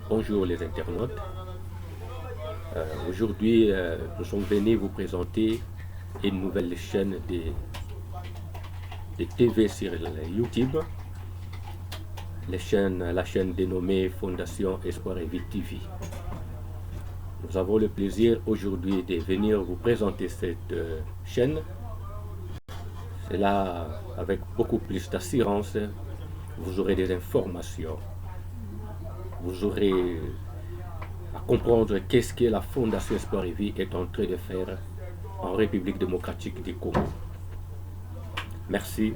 Bonjour les internautes. Aujourd'hui, nous sommes venus vous présenter une nouvelle chaîne de TV sur YouTube, la chaîne dénommée Fondation Espoir et Vie TV. Nous avons le plaisir aujourd'hui de venir vous présenter cette chaîne. C'est là, avec beaucoup plus d'assurance, vous aurez des informations. Vous aurez à comprendre qu'est-ce que la Fondation Espoir et Vie est en train de faire en République démocratique du Congo. Merci.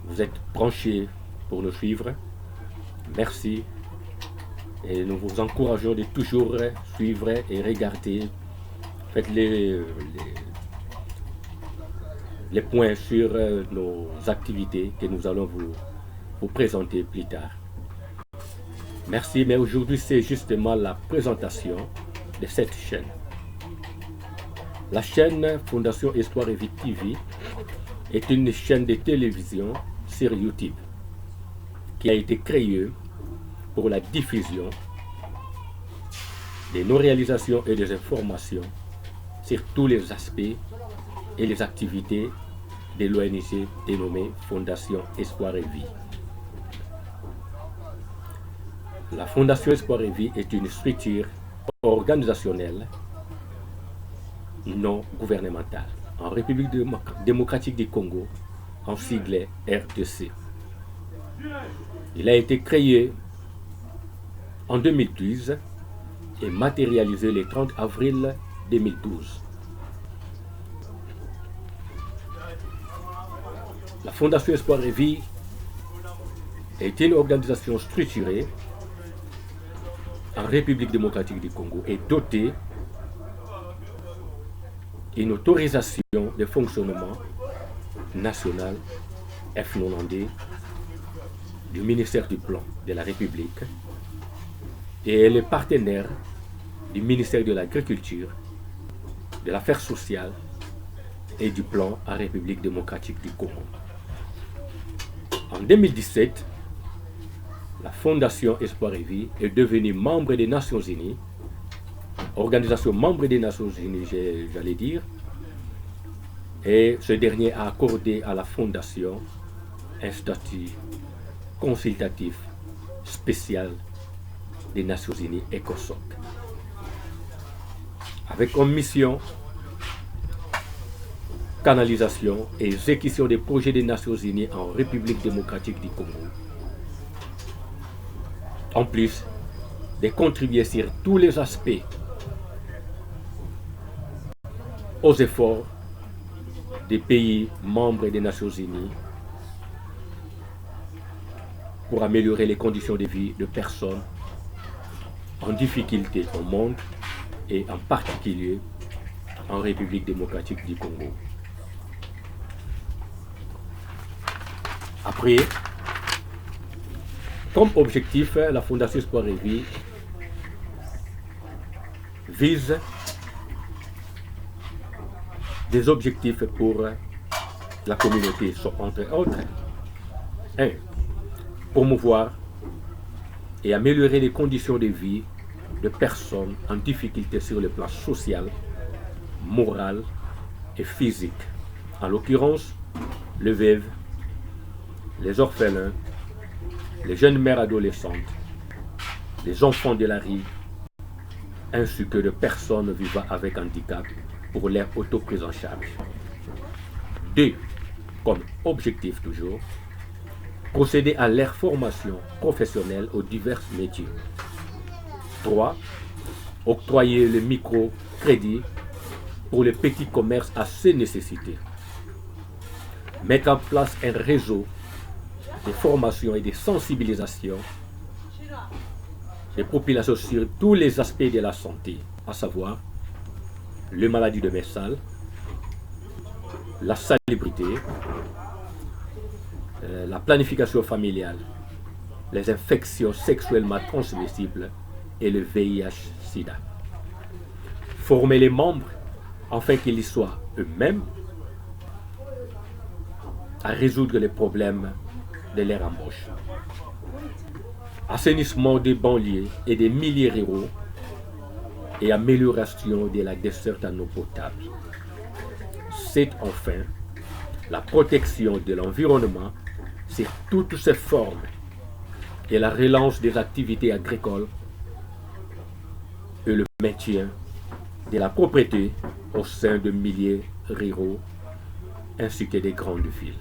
Vous êtes branchés pour nous suivre. Merci. Et nous vous encourageons de toujours suivre et regarder. Faites les points sur nos activités que nous allons vous présenter plus tard. Merci, mais aujourd'hui c'est justement la présentation de cette chaîne. La chaîne Fondation Espoir et Vie TV est une chaîne de télévision sur YouTube qui a été créée pour la diffusion de nos réalisations et des informations sur tous les aspects et les activités de l'ONG dénommée Fondation Espoir et Vie. La Fondation Espoir et Vie est une structure organisationnelle non gouvernementale en République démocratique du Congo, en sigle RDC. Il a été créé en 2012 et matérialisé le 30 avril 2012. La Fondation Espoir et Vie est une organisation structurée en République démocratique du Congo et dotée d'une autorisation de fonctionnement national F90 du ministère du Plan de la République et elle est partenaire du ministère de l'Agriculture, de l'Affaires sociales et du Plan en République démocratique du Congo. En 2017, la Fondation Espoir et Vie est devenue membre des Nations Unies, organisation membre des Nations Unies, j'allais dire, et ce dernier a accordé à la Fondation un statut consultatif spécial des Nations Unies, ECOSOC, avec comme mission canalisation et exécution des projets des Nations Unies en République démocratique du Congo, en plus de contribuer sur tous les aspects aux efforts des pays membres des Nations Unies pour améliorer les conditions de vie de personnes en difficulté au monde et en particulier en République démocratique du Congo. Après, comme objectif, la Fondation Espoir et Vie vise des objectifs pour la communauté, entre autres. 1. Promouvoir et améliorer les conditions de vie de personnes en difficulté sur le plan social, moral et physique. En l'occurrence, les veuves, les orphelins, les jeunes mères adolescentes, les enfants de la rue, ainsi que de personnes vivant avec handicap pour leur auto-prise en charge. 2. Comme objectif toujours, procéder à leur formation professionnelle aux divers métiers. 3. Octroyer le microcrédit pour les petits commerces à ses nécessités. Mettre en place un réseau de formation et de sensibilisation des populations sur tous les aspects de la santé, à savoir les maladies de Messal, la salubrité, la planification familiale, les infections sexuellement transmissibles et le VIH-Sida. Former les membres afin qu'ils soient eux-mêmes à résoudre les problèmes de leur embauche. assainissement des banlieues et des milieux ruraux et amélioration de la desserte en eau potable. C'est enfin la protection de l'environnement sur toutes ses formes et la relance des activités agricoles et le maintien de la propriété au sein de milieux ruraux ainsi que des grandes villes.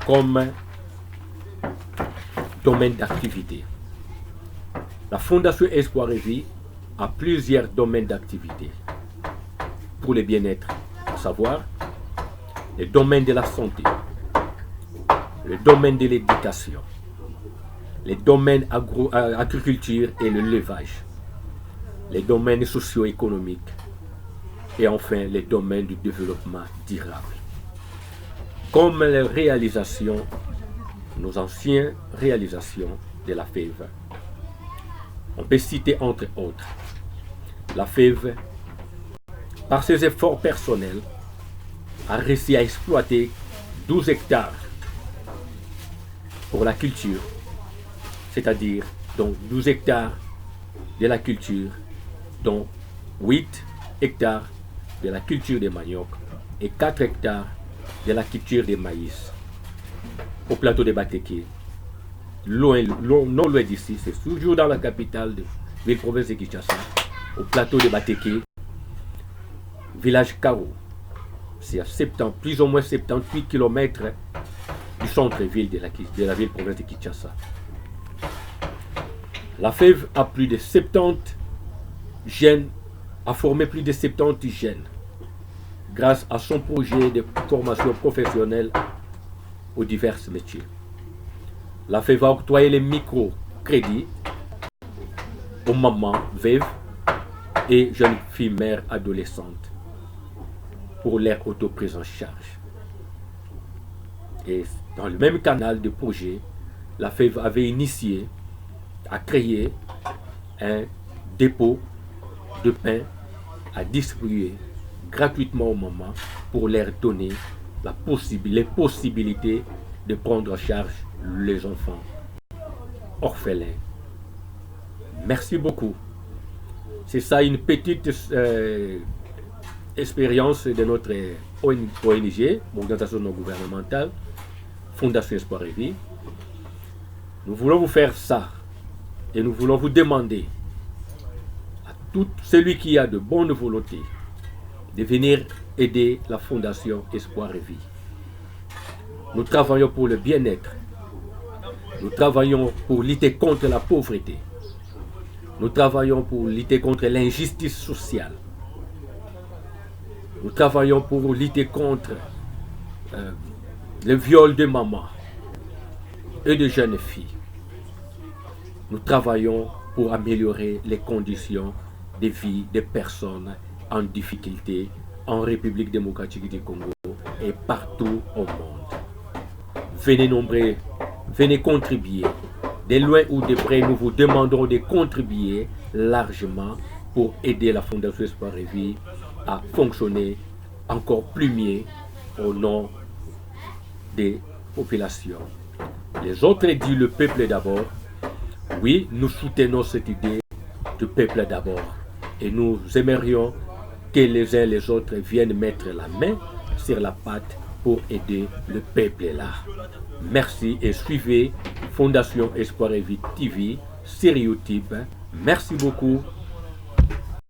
Comme domaine d'activité, la Fondation Espoir et Vie a plusieurs domaines d'activité pour le bien-être, à savoir le domaine de la santé, le domaine de l'éducation, les domaines agriculture et le levage, les domaines socio-économiques et enfin les domaines du développement durable. Comme les réalisations, nos anciennes réalisations de la FEV, on peut citer entre autres la FEV, par ses efforts personnels, a réussi à exploiter 12 hectares pour la culture, c'est-à-dire donc 12 hectares de la culture, dont 8 hectares de la culture des manioc et 4 hectares de la culture des maïs au plateau de Batéké. Non loin d'ici, c'est toujours dans la capitale de ville-province de Kinshasa, au plateau de Batéké, village Karo. C'est à plus ou moins 78 km du centre-ville de la ville-province de Kinshasa. La FEV a plus de 70 jeunes, a formé plus de 70 jeunes grâce à son projet de formation professionnelle aux divers métiers. La FEV va octroyer les micro-crédits aux mamans veuves et jeunes filles mères adolescentes pour leur auto-prise en charge. Et dans le même canal de projet, la FEV avait initié à créer un dépôt de pain à distribuer gratuitement aux mamans pour leur donner les possibilités de prendre en charge les enfants orphelins. Merci beaucoup. C'est ça une petite expérience de notre ONG, organisation non gouvernementale, Fondation Espoir et Vie. Nous voulons vous faire ça et nous voulons vous demander à tout celui qui a de bonne volonté de venir aider la Fondation Espoir et Vie. Nous travaillons pour le bien-être. Nous travaillons pour lutter contre la pauvreté. Nous travaillons pour lutter contre l'injustice sociale. Nous travaillons pour lutter contre le viol de mamans et de jeunes filles. Nous travaillons pour améliorer les conditions de vie des personnes en difficulté en République démocratique du Congo et partout au monde. Venez nombreux, venez contribuer. De loin ou de près, nous vous demandons de contribuer largement pour aider la Fondation Espoir et Vie à fonctionner encore plus mieux au nom des populations. Les autres disent le peuple d'abord. Oui, nous soutenons cette idée du peuple d'abord. Et nous aimerions que les uns et les autres viennent mettre la main sur la pâte pour aider le peuple là. Merci et suivez Fondation Espoir et Vie TV sur YouTube. Merci beaucoup.